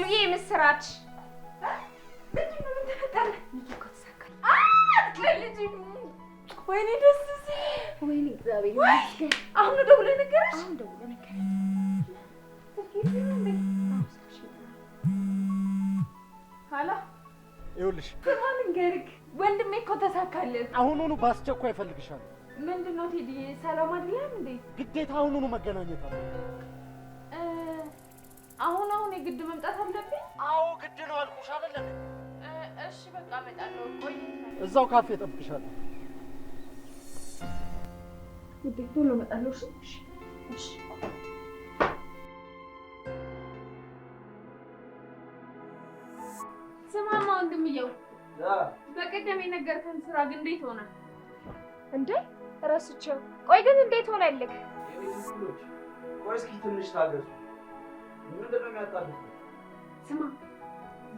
ሄሉዬ ምስራች ምንድነው ተፈጠረ? ይቆሳካል አትልጂ ወይኔ ደስ ሲል ወይኔ እግዚአብሔር ይመስገን። አሁን ደውለህ ነገርሽ? አሁን ደውለህ ነገርሽ? ሀላ ይኸውልሽ ከማን እንገርክ ወንድሜ እኮ ተሳካልን። አሁኑኑ በአስቸኳይ እፈልግሻለሁ። ምንድነው ቴዲ ሰላም አይደለም እንዴ? ግዴታ አሁኑኑ መገናኘት አለ። አሁን የግድ መምጣት አለብኝ? አዎ ግድ ነው አልኩሽ አይደለም? እሺ በቃ እመጣለሁ። ቆይ እዛው ካፌ እጠብቅሻለሁ። ግድ ቶሎ እመጣለሁ። እሺ እሺ ስማማ ወንድምየው በቀደም የነገርከን ስራ ግን እንዴት ሆነ? እንዴ እረስቸው። ቆይ ግን እንዴት ሆነልክ? ቆይ እስኪ ትንሽ ታገሱ። ምንድን ነው የሚያጣልህ? ስማ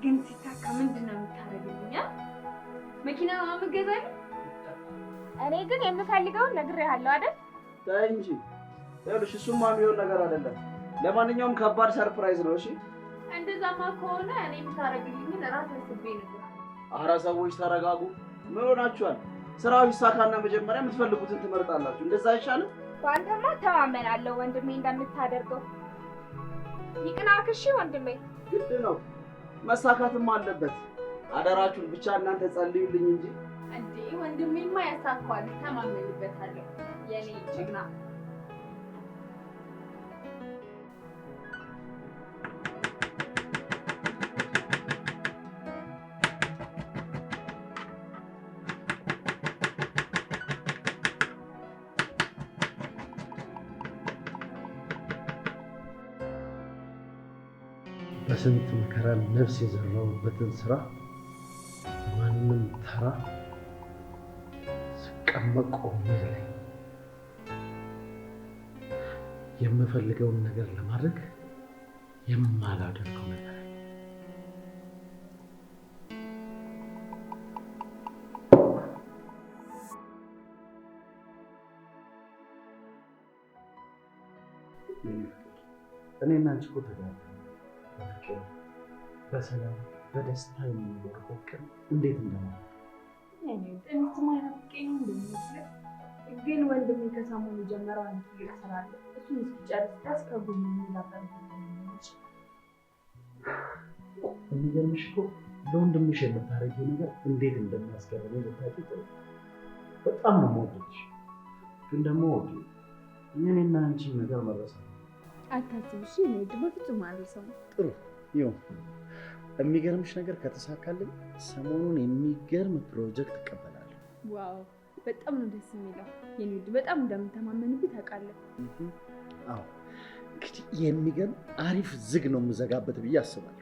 ግን ሲሳካ ምንድን ነው የምታደርግልኝ? መኪና የምትገዛኝ? እኔ ግን የምፈልገውን ነግሬሃለሁ አይደል? ተይ እንጂ ይኸውልሽ፣ እሱማ የሚሆን ነገር አይደለም። ለማንኛውም ከባድ ሰርፕራይዝ ነው። እሺ እንደዛማ ከሆነ እኔ የምታደርግልኝን እራስህ አስቤ ነበር። ኧረ ሰዎች ተረጋጉ። ምን ሆናችኋል? ስራው ይሳካና መጀመሪያ የምትፈልጉትን ትመርጣላችሁ። እንደዛ አይሻልም? በአንተማ ተማመናለሁ ወንድሜ እንደምታደርገው። ይቅናክ እሺ ወንድሜ። ግድ ነው መሳካትም አለበት። አደራችሁን ብቻ እናንተ ጸልዩልኝ እንጂ። እንዴ ወንድሜማ ያሳካዋል፣ ተማመንበታለሁ የኔ ጀግና። በስንት መከራ ነፍስ የዘራሁበትን ስራ ማንም ተራ ስቀመጥ ቆሜ ላይ የምፈልገውን ነገር ለማድረግ የማላደርገው ነገር እኔና አንቺ እኮ ተጋብተን በሰላም በደስታ የሚኖረው ቀን እንዴት እንደማለት ግን ወንድሜ ከሰሞኑ ጀመረው አንድ ትልቅ ስራ አለ። እሱን እስኪጨርስ ድረስ ከጎኑ የሚላበረው የሚገርምሽ እኮ ለወንድምሽ የምታደርጊው ነገር እንዴት እንደሚያስገርመኝ ልታውቂ ጥሩ። በጣም ነው የምወድሽ፣ ግን ደግሞ የእኔና አንቺን ነገር መረሳት አታስብ። እሺ እኔ በፍጹም አልረሳውም። ጥሩ ይኸው የሚገርምሽ ነገር ከተሳካልኝ ሰሞኑን የሚገርም ፕሮጀክት እቀበላለሁ። ዋው በጣም ነው ደስ የሚለው። የኔ ውድ በጣም እንደምተማመንብህ ታውቃለህ። አዎ እንግዲህ የሚገርም አሪፍ ዝግ ነው የምዘጋበት ብዬ አስባለሁ።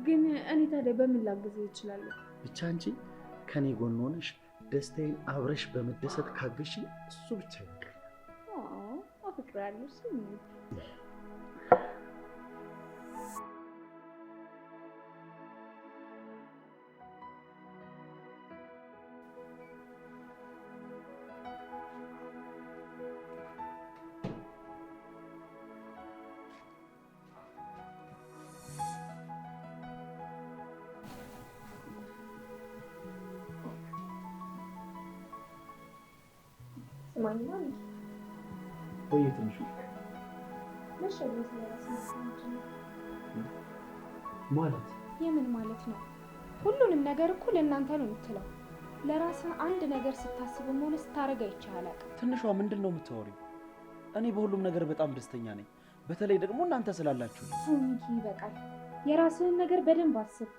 ግን እኔ ታዲያ በምን ላግዝህ እችላለሁ? ብቻ አንቺ ከኔ ጎን ሆነሽ ደስታዬን አብረሽ በመደሰት ካገሽ እሱ ብቻ ይበቃል። አፍቅራለሁ። ማንኛውም ወይ ትንሽ ማለት የምን ማለት ነው? ሁሉንም ነገር እኮ ለእናንተ ነው የምትለው። ለራስህ አንድ ነገር ስታስብም ሆነ ስታረጋ ይቻላል። ትንሿ ምንድን ነው የምታወሪው? እኔ በሁሉም ነገር በጣም ደስተኛ ነኝ። በተለይ ደግሞ እናንተ ስላላችሁ። ሚኪ ይበቃል። የራስህን ነገር በደንብ አስብ።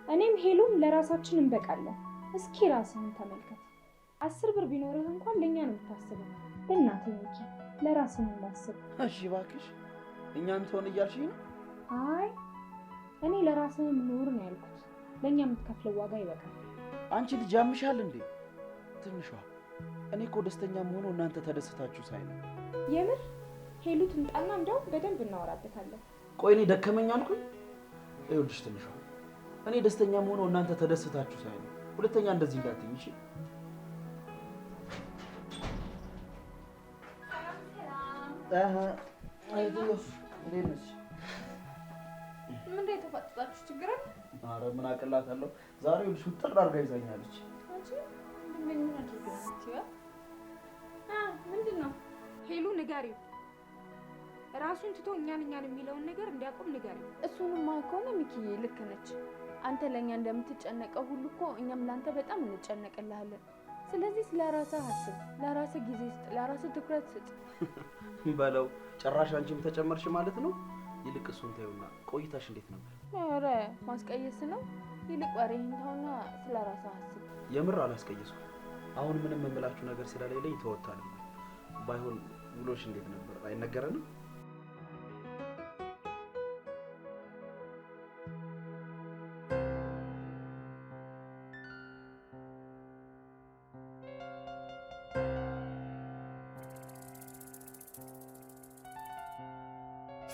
እኔም ሄሉም ለራሳችን እንበቃለን። እስኪ ራስህን ተመልከት። 10 ብር ቢኖርህ እንኳን ለኛ ነው የምታስበው። በእናትህ ሚኪ ለራስህ እንዳስብ። እሺ እባክሽ እኛን ትሆን እያልሽኝ ነው? አይ እኔ ለራስህ ኑር ነው ያልኩት። ለኛ የምትከፍለው ዋጋ ይበቃል። አንቺ ልጅ ያምሻል እንዴ? ትንሿ እኔ እኮ ደስተኛ መሆነው እናንተ ተደስታችሁ ሳይ ነው። የምር ሄሉ ትምጣና እንደው በደንብ እናወራበታለን። ቆይ እኔ ደከመኝ አልኩኝ? ይኸውልሽ ትንሿ እኔ ደስተኛ መሆነው እናንተ ተደስታችሁ ሳይ ነው። ሁለተኛ እንደዚህ እንዳትኝ እሺ? ምን ላይ ተፋጠጣችሁ? ችግር አለ? ኧረ ምን አቅላታለሁ። ዛሬ ልጅ ውጥር አድርጋ ይዛኛለች። አንቺ ምን አድርገሽ ነው? ምንድን ነው? ሄሉ ንገሪው። ራሱን ትቶ እኛን የሚለውን ነገር እንዲያቆም ንገሪው። እሱንማ ከሆነ ሚኪዬ ልክ ነች። አንተ ለኛ እንደምትጨነቀው ሁሉ እኮ እኛም ላንተ በጣም እንጨነቅልሃለን። ስለዚህ ስለራስህ አስብ፣ ለራስህ ጊዜ ስጥ፣ ለራስህ ትኩረት ስጥ። በለው ጭራሽ አንቺም ተጨመርሽ ማለት ነው። ይልቅ እሱን ተይውና ቆይታሽ እንዴት ነበር? ኧረ ማስቀየስ ነው። ይልቅ ወሬህን ተውና ስለራስህ አስብ። የምር አላስቀየስኩም። አሁን ምንም የምላችሁ ነገር ስለሌለኝ ተወጣለሁ። ባይሆን ውሎሽ እንዴት ነበር? አይነገረንም?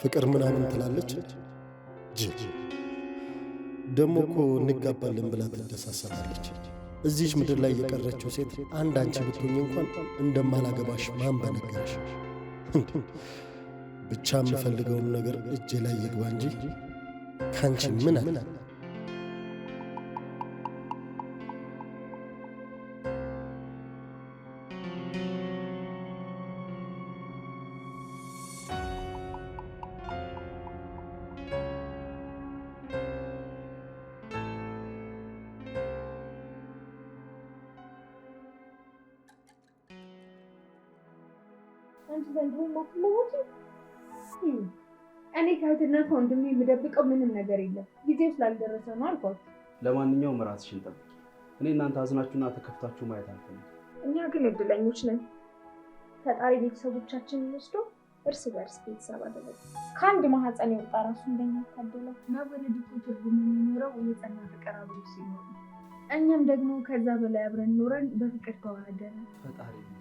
ፍቅር ምናምን ትላለች። ደሞ እኮ እንጋባለን ብላ ትደሳሰባለች። እዚች ምድር ላይ የቀረችው ሴት አንድ አንቺ ብትሆኝ እንኳን እንደማላገባሽ ማን በነገረሽ? ብቻ የምፈልገውን ነገር እጄ ላይ ይግባ እንጂ ካንቺ ምን አለ? አንቺ ዘንድሮ ማትለወጪ? እኔ ከእህትና ከወንድሜ የምደብቀው ምንም ነገር የለም። ጊዜው ስላልደረሰ ነው አልኳት። ለማንኛውም ራስሽን ጠብቂ። እኔ እናንተ አዝናችሁና ተከፍታችሁ ማየት አልፈልግም። እኛ ግን እድለኞች ነን። ፈጣሪ ቤተሰቦቻችንን ወስዶ እርስ በርስ ቤተሰብ አደረገ። ከአንድ ማህፀን የወጣ ራሱ እንደኛ ታደለ። መወለድ እኮ ትርጉም የሚኖረው የጸና ፍቅር አብሮ ሲኖር ነው። እኛም ደግሞ ከዛ በላይ አብረን ኖረን በፍቅር ተዋህደን። ፈጣሪ ይመስገን።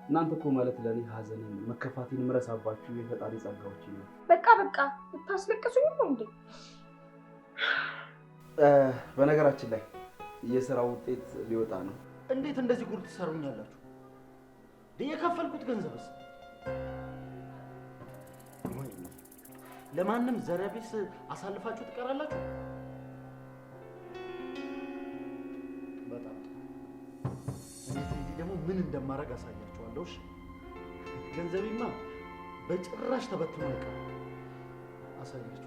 እናንተ እኮ ማለት ለኔ ሀዘንን መከፋቴን ምረሳባችሁ የፈጣሪ ጸጋዎች ነው። በቃ ብታስለቅሱኝ ነው እንዴ? በነገራችን ላይ የሥራ ውጤት ሊወጣ ነው። እንዴት እንደዚህ ጉድ ትሰሩኛላችሁ? የከፈልኩት ገንዘብስ ለማንም ዘረቢስ አሳልፋችሁ ትቀራላችሁ? በጣም እኔ ደግሞ ምን እንደማደርግ አሳያችኋለሁ። እሺ ገንዘቤማ በጭራሽ ተበትኖ አይቀርም። አሳያችኋለሁ።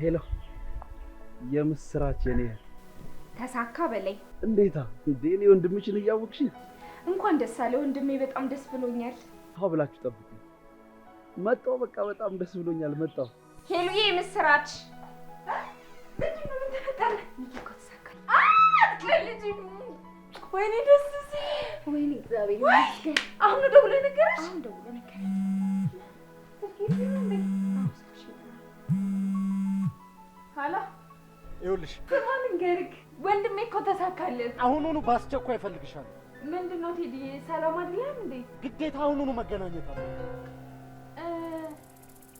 ሄሎ፣ የምስራች የኔ ተሳካ በላይ። እንዴታ እንዴ! እኔ ወንድምሽን እያወቅሽ እንኳን ደስ አለ ወንድሜ። በጣም ደስ ብሎኛል። አዎ ብላችሁ ጠብቁ። መጣሁ። በቃ በጣም ደስ ብሎኛል። መጣሁ። ሄሉዬ ምስራች። ምንድነው ተፈጠረ? እኮ ተሳካ። ወይኔ ደስ ሲል። ወይኔ እግዚአብሔር ይመስገን። አሁን ደውሎ ነገረሽ? አሁን ደውሎ ነገረሽ። ሀላ ይኸውልሽ፣ ከማን እንገርክ? ወንድሜ እኮ ተሳካልን። አሁኑኑ በአስቸኳይ እፈልግሻለሁ። ምንድነው ቴዲ? ሰላም አይደለም እንዴ? ግዴታ አሁኑኑ መገናኘት አለ።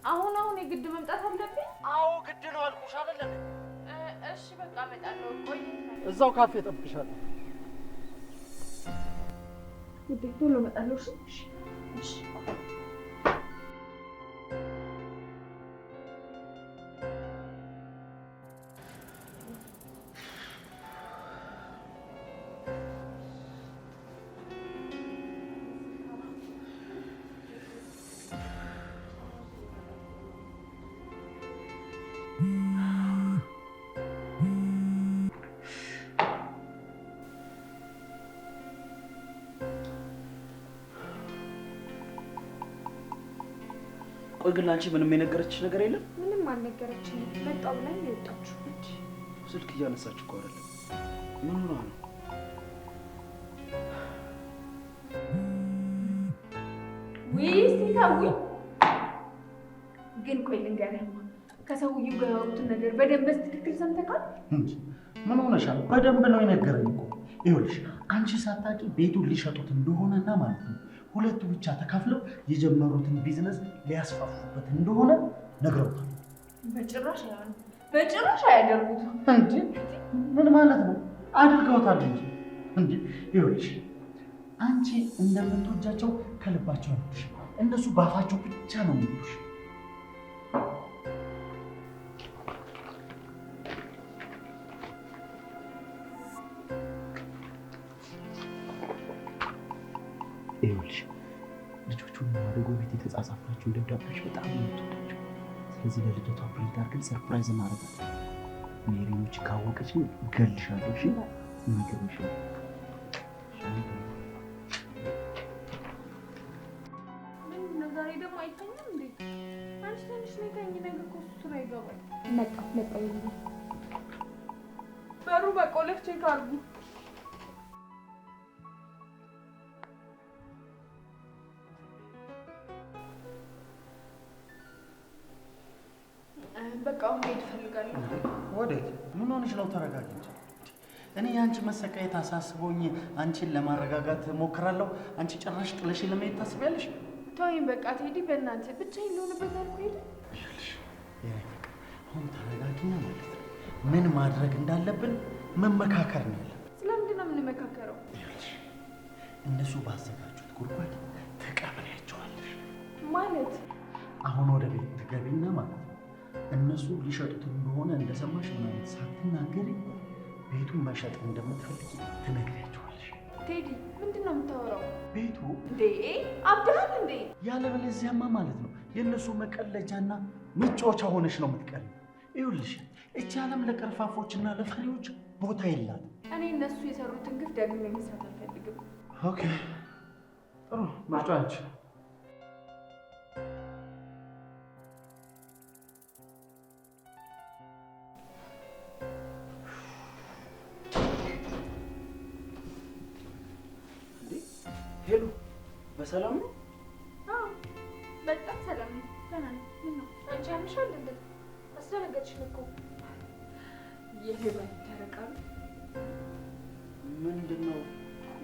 አሁን የግድ መምጣት አለብኝ? አዎ ግድ ነው አልኩሽ አይደለም? እሺ በቃ እመጣለሁ። ቆይ እዛው ካፌ እጠብቅሻለሁ። ግድ ቶሎ እመጣለሁ። እሺ እሺ። ቆይ ግን አንቺ ምንም የነገረችሽ ነገር የለም? ምንም አልነገረችኝም። መጣሁ ብላኝ ነው የወጣችው። ስልክ እያነሳች እኮ አይደለም። ምን ሆና ነው? ሲታውኝ ግን ቆይ ልንገርህ፣ ከሰውዬው ጋር ያወሩትን ነገር በደንብ በትክክል ሰምተካል? ምን ሆነሻል? በደንብ ነው የነገረኝ እኮ። ይኸውልሽ አንቺ ሳታውቂ ቤቱን ሊሸጡት እንደሆነና ማለት ነው ሁለቱ ብቻ ተካፍለው የጀመሩትን ቢዝነስ ሊያስፋፉበት እንደሆነ ነግረውታል። በጭራሽ አያደርጉትም። እንዴ ምን ማለት ነው? አድርገውታል እንጂ እንዴ። ይኸውልሽ አንቺ እንደምትወጃቸው ከልባቸው አይወዱሽ፣ እነሱ ባፋቸው ብቻ ነው የሚሉሽ። ይኸውልሽ ልጆቹን ማድረጉ ቤት የተጻጻፍናቸው ደብዳቤዎች በጣም ነው የምትወዳቸው። ስለዚህ ለልደቷ ፕሪንት አድርገን ሰርፕራይዝ እናደርጋለን። ሜሪዎች ካወቀች እገልሻለሁ። እሺ ነገርሽ ምንድነው ዛሬ ደግሞ አይተኛም እንዴ? አንቺ ትንሽ ነኝ ነገር እኮ ስራ ይገባል። መጣ በሩ በቆለፍ ቼክ አድርጉ። በቃ አሁን ሄድ እፈልጋለሁ። ወዴት? ምን ሆነሽ ነው? ተረጋጊ። እኔ የአንቺ መሰቃየት አሳስቦኝ አንቺን ለማረጋጋት ሞክራለሁ። አንቺ ጭራሽ ጥለሽ ለመሄድ ታስቢያለሽ? ተወኝ በቃ ቴዲ፣ በእናትህ ብቻዬን ልሆንበት አልኩ። ሄድ አሁን ተረጋጊና ማለት ነው ምን ማድረግ እንዳለብን መመካከር ነው ያለ። ስለምንድን ነው የምንመካከረው? እነሱ ባዘጋጁት ጉድጓድ ተቀብሪያቸዋለሽ ማለት አሁን ወደ ቤት ትገቢና ማለት ነው እነሱ ሊሸጡት እንደሆነ እንደሰማሽ ምናምን ሳትናገሪ ቤቱን መሸጥ እንደምትፈልጊ ትነግሪያቸዋለሽ። ቴዲ ምንድን ነው የምታወራው? ቤቱ እንዴ አብዳል እንዴ? ያለበለዚያማ ማለት ነው የእነሱ መቀለጃና መጫወቻ ሆነሽ ነው የምትቀሪው። ይኸውልሽ እቺ ዓለም ለቀርፋፎችና ለፈሪዎች ቦታ የላት። እኔ እነሱ የሰሩትን ግፍ ደግሜ መስራት አልፈልግም። ኦኬ ጥሩ ምርጫ አንቺ። ሄሎ በሰላም ነው? አዎ በጣም ሰላም ነው። ደህና ነኝ። ምን ነው አንቺ አምሻል እንዴ? አስደነገጥሽኝ እኮ። የሄሎ ተረቃሉ። ምንድነው?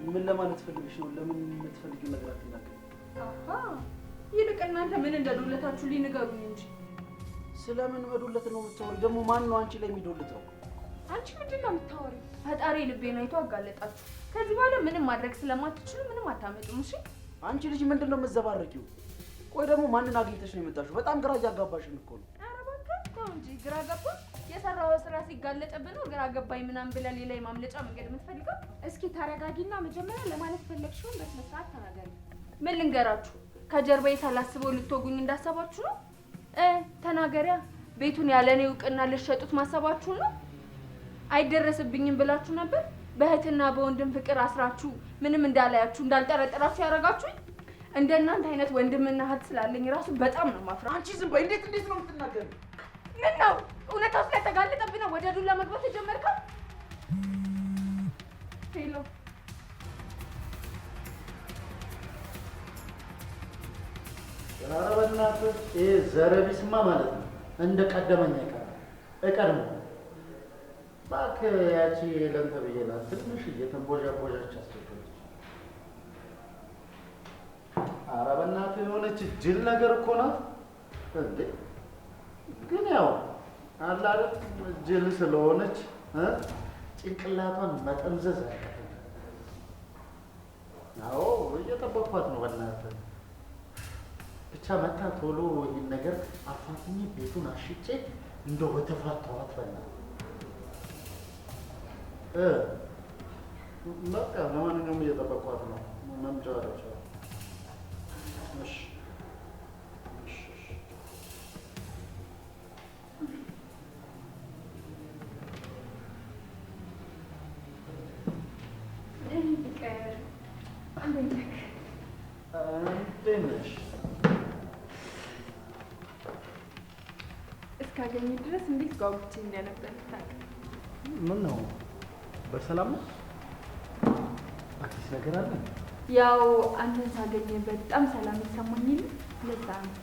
ምን ለማለት ፈልግሽ ነው? ለምን የምትፈልጊው ነገር አትናገሪ? አሃ ይልቅ እናንተ ምን እንደዶለታችሁ ሊንገሩኝ እንጂ። ስለምን መዶለት ነው የምታወሪው? ደግሞ ማን ነው አንቺ ላይ የሚዶልተው? አንቺ ምንድን ነው የምታወሪው? ፈጣሪ ልቤን አይቶ አጋለጣችሁ። ከዚህ በኋላ ምንም ማድረግ ስለማትችሉ ምንም አታመጡም። እሺ አንቺ ልጅ ምንድን ነው የምትዘባረቂው? ቆይ ደግሞ ማንን አግኝተሽ ነው የመጣሽው? በጣም ግራ እያጋባሽን እኮ ነው። ኧረ እባክህ ተው እንጂ። ግራ ገባ? የሰራው ስራ ሲጋለጥብህ ነው ግራ ገባኝ ምናምን ብለህ ሌላ የማምለጫ መንገድ የምትፈልገው? እስኪ ተረጋጊና መጀመሪያ ለማለት ፈለግሽውን በስነ ስርዓት ተናገሪ። ምን ልንገራችሁ? ከጀርባዬ ሳላስበው ልትወጉኝ እንዳሰባችሁ ነው? ተናገሪያ። ቤቱን ያለ እኔ እውቅና ልትሸጡት ማሰባችሁ ነው? አይደረስብኝም ብላችሁ ነበር? በእህትና በወንድም ፍቅር አስራችሁ ምንም እንዳላያችሁ እንዳልጠረጠራችሁ ያደረጋችሁኝ። እንደናንተ አይነት ወንድምና እህት ስላለኝ ራሱ በጣም ነው ማፍራ። አንቺ ዝም በይ። እንዴት ነው የምትናገሪው? ምን ነው እውነታው ስለተጋለጠብኝ ነው ወደ ዱላ መግባት የጀመርከው? ሄሎ ኧረ በእናትህ ይሄ ዘረቢስማ ማለት ነው እንደ ቀደመኝ እቀድሞ እባክህ ያቺ ለንተ ብዬ ናት ትንሽ እየተንቦዣቦዣች አስቸገረች። ኧረ በእናትህ የሆነች ጅል ነገር እኮ ናት እንዴ። ግን ያው አለ አይደል ጅል ስለሆነች ጭንቅላቷን መጠምዘዝ አያውቅም። አዎ እየጠበቅኳት ነው በእናትህ። ብቻ መታ ቶሎ ይህን ነገር አፋፍኜ ቤቱን አሽጬ እንደው በተፋታኋት በእናትህ። በቃ ለማንኛውም እየጠበቅኳት ነው። መምጫ አለች። እሺ እንዴት ነሽ? እስካገኝ ድረስ እንዴት ጓጉቼ እንደነበር ታውቅ። ምን ነው በሰላም ነው? አዲስ ነገር አለ? ያው አንተን ሳገኘ በጣም ሰላም ይሰማኝ። ለዛ ነው።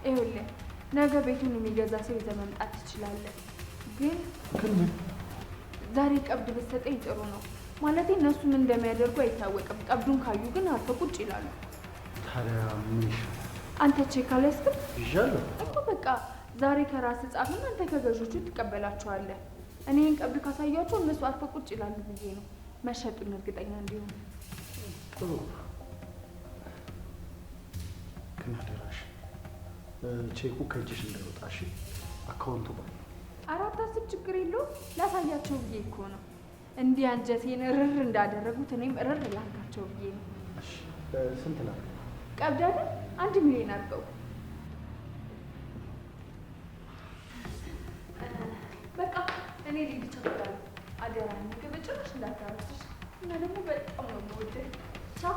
ይኸውልህ ነገ ቤቱን የሚገዛ ሰው ይዘህ መምጣት ትችላለህ። ግን ምን ዛሬ ቀብድ ብትሰጠኝ ጥሩ ነው። ማለቴ እነሱ ምን እንደሚያደርጉ አይታወቅም። ቀብዱን ካዩ ግን አርፈው ቁጭ ይላሉ። ታዲያ ምን ይሻላል? አንተ ቼክ አላስክም ይሻላል እኮ በቃ ዛሬ ከራስ ጻፍና አንተ ከገዦቹ ትቀበላቸዋለህ። እኔ ይህን ቀብድ ካሳያቸው እነሱ አርፈው ቁጭ ይላሉ ብዬ ነው፣ መሸጡን እርግጠኛ እንዲሆኑ። ጥሩ ግን አደራሽ ቼኩ ከእጅሽ እንዳይወጣ እሺ? አካውንቱ ባይ አራት አስብ ችግር የለውም። ላሳያቸው ብዬ እኮ ነው። እንዲህ አንጀቴን እርር እንዳደረጉት እኔም እርር ላርጋቸው ብዬ ነው። እሺ ስንት ላድርግ? ቀብድ አይደል 1 ሚሊዮን አድርገው። በቃ እኔ ልጅ ቸኩላለሁ። አደራ ምግብ ጭራሽ እንዳታረስሽ እና ደግሞ በጣም ነው የምወደው። ቻው